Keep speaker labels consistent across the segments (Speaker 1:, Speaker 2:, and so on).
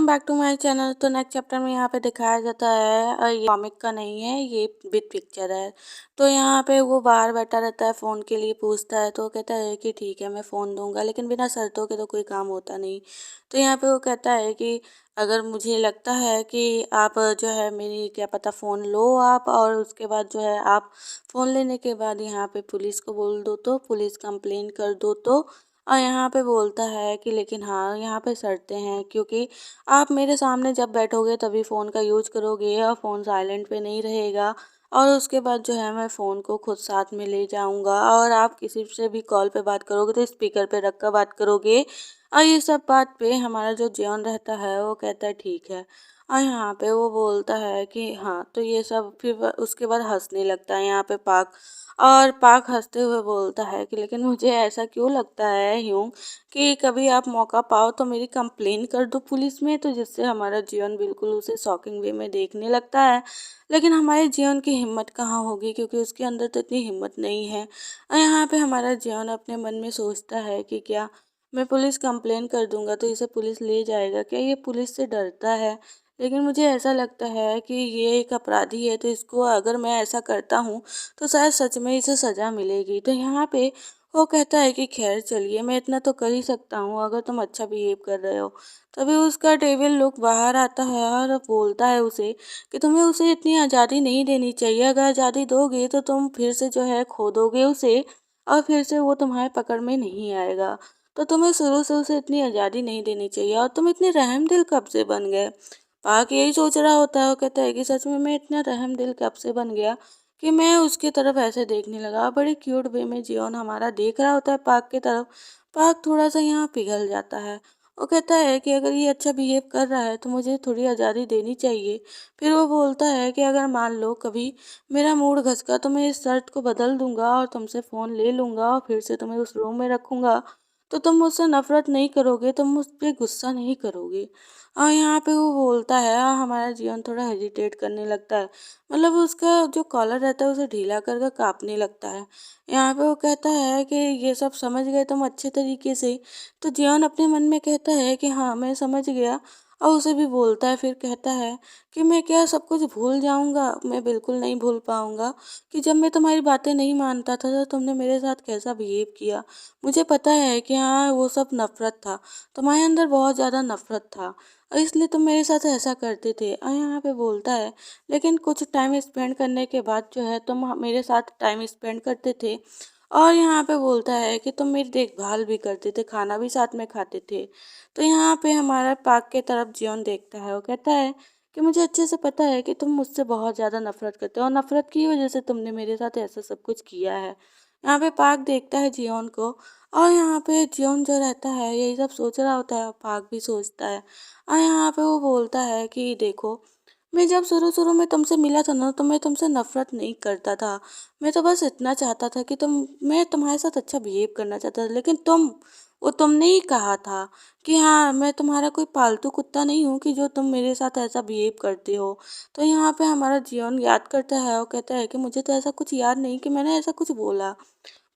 Speaker 1: Welcome back to my channel. तो next chapter में यहाँ पे दिखाया जाता है ये कॉमिक का नहीं है, ये बिग पिक्चर है। तो यहाँ पे वो बाहर बैठा रहता है, फ़ोन के लिए पूछता है तो वो कहता है कि ठीक है मैं फ़ोन दूंगा, लेकिन बिना शर्तों के तो कोई काम होता नहीं। तो यहाँ पे वो कहता है कि अगर मुझे लगता है कि आप जो है मेरी क्या पता फ़ोन लो आप, और उसके बाद जो है आप फ़ोन लेने के बाद यहाँ पे पुलिस को बोल दो, तो पुलिस कंप्लेन कर दो, तो और यहाँ पे बोलता है कि लेकिन हाँ, यहाँ पे शर्तें हैं, क्योंकि आप मेरे सामने जब बैठोगे तभी फ़ोन का यूज़ करोगे और फ़ोन साइलेंट पे नहीं रहेगा, और उसके बाद जो है मैं फ़ोन को खुद साथ में ले जाऊँगा, और आप किसी से भी कॉल पे बात करोगे तो स्पीकर पे रख कर बात करोगे। और ये सब बात पे हमारा जो जियॉन रहता है वो कहता है ठीक है। और यहाँ पे वो बोलता है कि हाँ, तो ये सब फिर उसके बाद हँसने लगता है यहाँ पे पार्क। और पार्क हँसते हुए बोलता है कि लेकिन मुझे ऐसा क्यों लगता है यूँ कि कभी आप मौका पाओ तो मेरी कंप्लेन कर दो पुलिस में, तो जिससे हमारा जीवन बिल्कुल उसे शॉकिंग वे में देखने लगता है। लेकिन हमारे जीवन की हिम्मत कहाँ होगी, क्योंकि उसके अंदर तो इतनी हिम्मत नहीं है। और यहाँ पे हमारा जीवन अपने मन में सोचता है कि क्या मैं पुलिस कंप्लेन कर दूंगा तो इसे पुलिस ले जाएगा, क्या ये पुलिस से डरता है। लेकिन मुझे ऐसा लगता है कि ये एक अपराधी है, तो इसको अगर मैं ऐसा करता हूँ तो शायद सच में इसे सज़ा मिलेगी। तो यहाँ पे वो कहता है कि खैर चलिए, मैं इतना तो कर ही सकता हूँ अगर तुम अच्छा बिहेव कर रहे हो। तभी उसका डेविल लुक बाहर आता है और बोलता है उसे कि तुम्हें उसे इतनी आज़ादी नहीं देनी चाहिए। अगर आज़ादी दोगे तो तुम फिर से जो है खो दोगे उसे, और फिर से वो तुम्हारे पकड़ में नहीं आएगा। तो तुम्हें शुरू से उसे इतनी आज़ादी नहीं देनी चाहिए, और तुम इतने रहमदिल कब से बन गए। पाक यही सोच रहा होता है, वो कहता है कि सच में मैं इतना रहमदिल कब से बन गया कि मैं उसकी तरफ ऐसे देखने लगा। बड़े क्यूट वे में जियोन हमारा देख रहा होता है पाक की तरफ। पाक थोड़ा सा यहाँ पिघल जाता है। वो कहता है कि अगर ये अच्छा बिहेव कर रहा है तो मुझे थोड़ी आज़ादी देनी चाहिए। फिर वो बोलता है कि अगर मान लो कभी मेरा मूड घसका तो मैं इस शर्त को बदल दूंगा और तुमसे फ़ोन ले लूंगा और फिर से तुम्हें उस रूम में रखूंगा। तो तुम मुझसे नफरत नहीं करोगे, तुम मुझ पे गुस्सा नहीं करोगे। और यहाँ पे वो बोलता है और हमारा जीवन थोड़ा हेजिटेट करने लगता है। मतलब उसका जो कॉलर रहता है उसे ढीला कर काँपने लगता है। यहाँ पे वो कहता है कि ये सब समझ गए तुम अच्छे तरीके से। तो जियॉन अपने मन में कहता है कि हाँ, मैं समझ गया। और उसे भी बोलता है, फिर कहता है कि मैं क्या सब कुछ भूल जाऊँगा? मैं बिल्कुल नहीं भूल पाऊँगा कि जब मैं तुम्हारी बातें नहीं मानता था तो तुमने मेरे साथ कैसा बिहेव किया। मुझे पता है कि हाँ, वो सब नफ़रत था। तुम्हारे अंदर बहुत ज़्यादा नफ़रत था और इसलिए तुम मेरे साथ ऐसा करते थे। और यहाँ पे बोलता है लेकिन कुछ टाइम स्पेंड करने के बाद जो है तुम मेरे साथ टाइम स्पेंड करते थे, और यहाँ पे बोलता है कि तुम मेरी देखभाल भी करते थे, खाना भी साथ में खाते थे। तो यहाँ पे हमारा पाक के तरफ जियोन देखता है, वो कहता है कि मुझे अच्छे से पता है कि तुम मुझसे बहुत ज़्यादा नफरत करते हो और नफरत की वजह से तुमने मेरे साथ ऐसा सब कुछ किया है। यहाँ पे पाक देखता है जियोन को, और यहाँ पे जियोन जो रहता है यही सब सोच रहा होता है, पाक भी सोचता है। और यहाँ पे वो बोलता है कि देखो, मैं जब शुरू-शुरू में तुमसे मिला था ना, तो मैं तुमसे नफ़रत नहीं करता था। मैं तो बस इतना चाहता था कि मैं तुम्हारे साथ अच्छा बिहेव करना चाहता था। लेकिन तुमने ही कहा था कि हाँ, मैं तुम्हारा कोई पालतू कुत्ता नहीं हूँ कि जो तुम मेरे साथ ऐसा बिहेव करते हो। तो यहाँ पे हमारा जियोन याद करता है और कहता है कि मुझे तो ऐसा कुछ याद नहीं कि मैंने ऐसा कुछ बोला।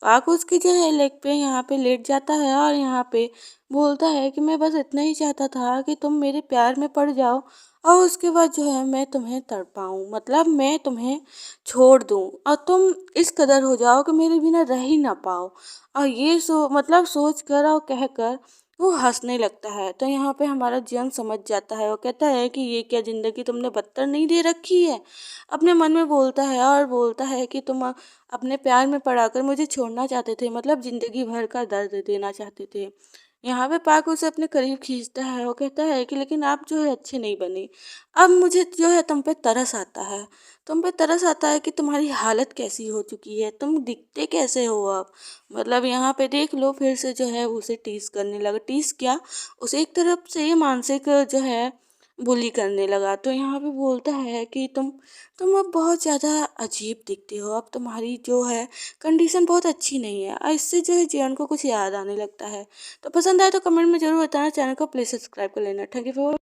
Speaker 1: पाक उसकी जो है लेग पे यहाँ पे लेट जाता है और यहाँ पे बोलता है कि मैं बस इतना ही चाहता था कि तुम मेरे प्यार में पड़ जाओ, और उसके बाद जो है मैं तुम्हें तड़पाऊँ, मतलब मैं तुम्हें छोड़ दूँ और तुम इस कदर हो जाओ कि मेरे बिना रह ही ना पाओ। और ये मतलब सोच कर और कह कर वो हंसने लगता है। तो यहाँ पे हमारा जियन समझ जाता है, वो कहता है कि ये क्या ज़िंदगी तुमने बदतर नहीं दे रखी है। अपने मन में बोलता है और बोलता है कि तुम अपने प्यार में पड़ाकर मुझे छोड़ना चाहते थे, मतलब ज़िंदगी भर का दर्द देना चाहते थे। यहाँ पे पाक उसे अपने करीब खींचता है, वो कहता है कि लेकिन आप जो है अच्छे नहीं बने। अब मुझे जो है तुम पे तरस आता है। तुम पे तरस आता है कि तुम्हारी हालत कैसी हो चुकी है, तुम दिखते कैसे हो अब। मतलब यहाँ पे देख लो, फिर से जो है उसे टीस करने लगा। टीस क्या, उसे एक तरफ से मानसिक जो है बुली करने लगा। तो यहाँ पे बोलता है कि तुम अब बहुत ज़्यादा अजीब दिखते हो, अब तुम्हारी जो है कंडीशन बहुत अच्छी नहीं है। और इससे जो है जीवन को कुछ याद आने लगता है। तो पसंद आए तो कमेंट में ज़रूर बताना, चैनल को प्लीज़ सब्सक्राइब कर लेना। Thank you for